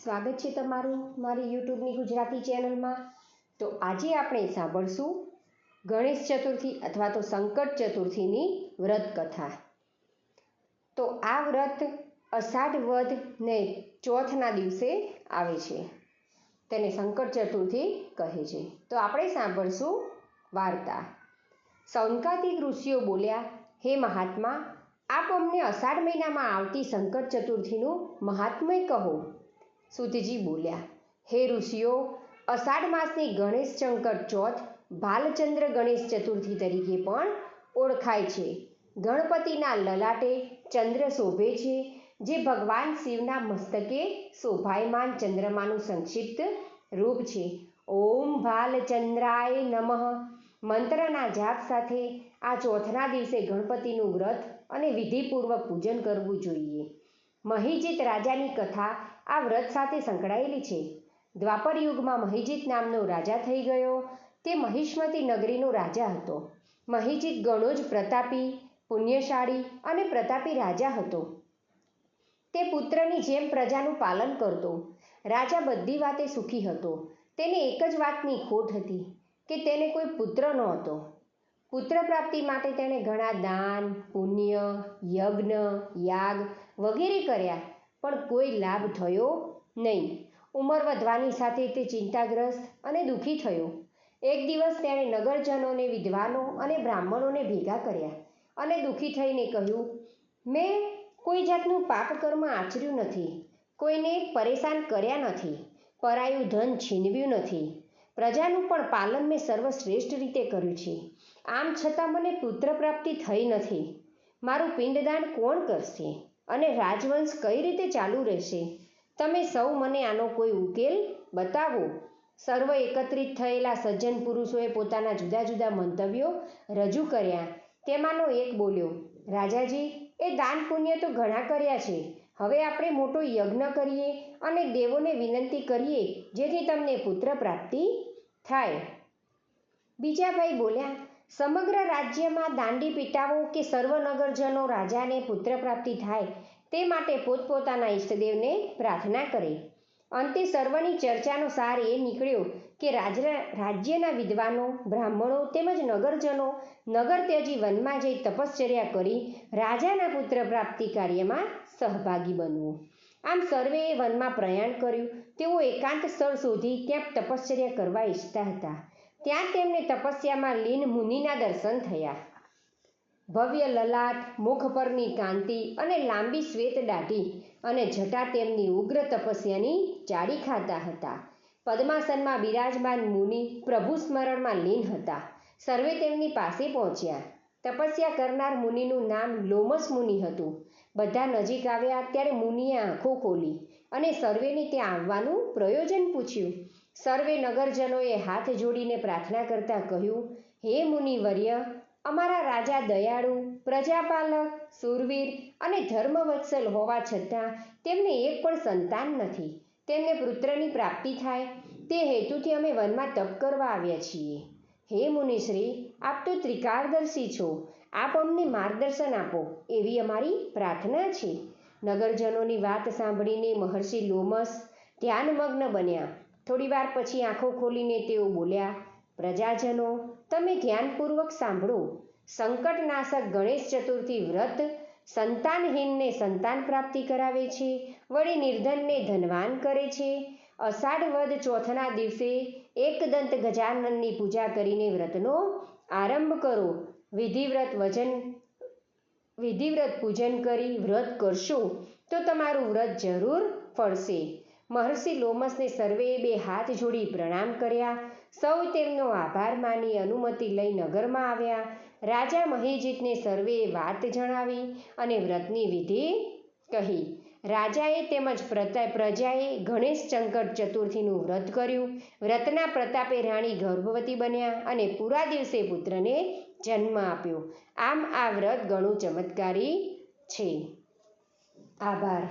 સ્વાગત છે તમારું મારી યુટ્યુબની ગુજરાતી ચેનલમાં। તો આજે આપણે સાંભળશું ગણેશ ચતુર્થી અથવા તો સંકટ ચતુર્થીની વ્રત કથા। તો આ વ્રત અષાઢ વદ ને ચોથના દિવસે આવે છે, તેને સંકટ ચતુર્થી કહે છે। તો આપણે સાંભળશું વાર્તા। સૌનકાદિક ઋષિઓ બોલ્યા, હે મહાત્મા, આપ અમને અષાઢ મહિનામાં આવતી સંકટ ચતુર્થીનું મહાત્મ્ય કહો। સૂતજી બોલ્યા, હે ઋષિઓ, અષાઢ માસની ગણેશ સંકટ ચોથ ભાલચંદ્ર ગણેશ ચતુર્થી તરીકે પણ ઓળખાય છે। ગણપતિના લલાટે ચંદ્ર શોભે છે, જે ભગવાન શિવના મસ્તકે શોભાયમાન ચંદ્રમાનું સંક્ષિપ્ત રૂપ છે। ઓમ ભાલચંદ્રાય નમઃ મંત્રના જાપ સાથે આ ચોથના દિવસે ગણપતિનું વ્રત અને વિધિપૂર્વક પૂજન કરવું જોઈએ। મહિજીત રાજાની કથા આ વ્રત સાથે સંકળાયેલી છે। દ્વાપર યુગમાં મહિજીત નામનો રાજા થઈ ગયો। તે મહિષ્મતી નગરીનો રાજા હતો। મહિજીત ઘણો જ પ્રતાપી, પુણ્યશાળી અને પ્રતાપી રાજા હતો। તે પુત્રની જેમ પ્રજાનું પાલન કરતો। રાજા બધી વાતે સુખી હતો। તેને એક જ વાતની ખોટ હતી કે તેને કોઈ પુત્ર નહોતો। પુત્ર પ્રાપ્તિ માટે તેણે ઘણા દાન, પુણ્ય, યજ્ઞ, યાગ વગેરે કર્યા, પણ કોઈ લાભ થયો નહીં। ઉંમર વધવાની સાથે તે ચિંતાગ્રસ્ત અને દુઃખી થયો। એક દિવસ તેણે નગરજનોને, વિદ્વાનો અને બ્રાહ્મણોને ભેગા કર્યા અને દુઃખી થઈને કહ્યું, મેં કોઈ જાતનું પાપ કર્મ આચર્યું નથી, કોઈને પરેશાન કર્યા નથી, પરાયું ધન છીનવ્યું નથી, પ્રજાનું પણ પાલન મેં સર્વશ્રેષ્ઠ રીતે કર્યું છે। આમ છતાં મને પુત્ર પ્રાપ્તિ થઈ નથી। મારું પિંડદાન કોણ કરશે અને રાજવંશ કઈ રીતે ચાલુ રહેશે? તમે સૌ મને આનો કોઈ ઉકેલ બતાવો। સર્વ એકત્રિત થયેલા સજ્જન પુરુષોએ પોતાના જુદા જુદા મંતવ્યો રજૂ કર્યા। તેમાંનો એક બોલ્યો, રાજાજી, એ દાન પુણ્ય તો ઘણા કર્યા છે। હવે આપણે મોટો યજ્ઞ કરીએ અને દેવોને વિનંતી કરીએ, જેથી તમને પુત્ર પ્રાપ્તિ થાય। બીજા ભાઈ બોલ્યા, સમગ્ર રાજ્યમાં દાંડી પીટાવો કે સર્વ નગરજનો રાજાને પુત્ર પ્રાપ્તિ થાય તે માટે પોતપોતાના ઈષ્ટદેવને પ્રાર્થના કરે। અંતે સર્વની ચર્ચાનો સાર એ નીકળ્યો કે રાજ્યના વિદ્વાનો, બ્રાહ્મણો તેમજ નગરજનો નગર ત્યજી વનમાં જઈ તપશ્ચર્યા કરી રાજાના પુત્ર પ્રાપ્તિ કાર્યમાં સહભાગી બનવું। આમ સર્વેએ વનમાં પ્રયાણ કર્યું। તેઓ એકાંત સ્થળ શોધી ત્યાં તપશ્ચર્યા કરવા ઈચ્છતા હતા। ત્યાં તેમને તપસ્યામાં લીન મુનિના દર્શન થયા। ભવ્ય લલાટ, મુખ પરની કાંતિ અને લાંબી શ્વેત દાઢી અને જટા તેમની ઉગ્ર તપસ્યાની ચાડી ખાતા હતા। પદ્માસનમાં બિરાજમાન મુનિ પ્રભુ સ્મરણમાં લીન હતા। સર્વે તેમની પાસે પહોંચ્યા। તપસ્યા કરનાર મુનિનું નામ લોમસ મુનિ હતું। બધા નજીક આવ્યા ત્યારે મુનિએ આંખો ખોલી અને સર્વેને ત્યાં આવવાનું પ્રયોજન પૂછ્યું। સર્વે નગરજનોએ હાથ જોડીને પ્રાર્થના કરતા કહ્યું, હે મુનિવર્ય, અમારા રાજા દયાળુ, પ્રજાપાલક, શૂરવીર અને ધર્મવત્સલ હોવા છતાં તેમને એક પણ સંતાન નથી। તેમને પુત્રની પ્રાપ્તિ થાય તે હેતુથી અમે વનમાં તપ કરવા આવ્યા છીએ। હે મુનિશ્રી, આપ તો ત્રિકાળદર્શી છો, આપ અમને માર્ગદર્શન આપો એવી અમારી પ્રાર્થના છે। નગરજનોની વાત સાંભળીને મહર્ષિ લોમસ ધ્યાનમગ્ન બન્યા। થોડીવાર પછી આંખો ખોલીને તેઓ બોલ્યા, પ્રજાજનો, તમે ધ્યાનપૂર્વક સાંભળો। સંકટનાશક ગણેશ ચતુર્થી વ્રત સંતાનહીનને સંતાન પ્રાપ્તિ કરાવે છે, વળી નિર્ધનને ધનવાન કરે છે। અષાઢ વદ ચોથના દિવસે એકદંત ગજાનનની પૂજા કરીને વ્રતનો આરંભ કરો। વિધિવ્રત પૂજન કરી વ્રત કરશો તો તમારું વ્રત જરૂર ફળશે। મહર્ષિ લોમસને સર્વેએ બે હાથ જોડી પ્રણામ કર્યા। સૌ તેમનો આભાર માની અનુમતિ લઈ નગરમાં આવ્યા। રાજા મહિજીતને સર્વેએ વાત જણાવી અને વ્રતની વિધિ કહી। રાજાએ તેમજ પ્રજાએ ગણેશ સંકટ ચતુર્થીનું વ્રત કર્યું। વ્રતના પ્રતાપે રાણી ગર્ભવતી બન્યા અને પૂરા દિવસે પુત્રને જન્મ આપ્યો। આમ આ વ્રત ઘણું ચમત્કારી છે। આભાર।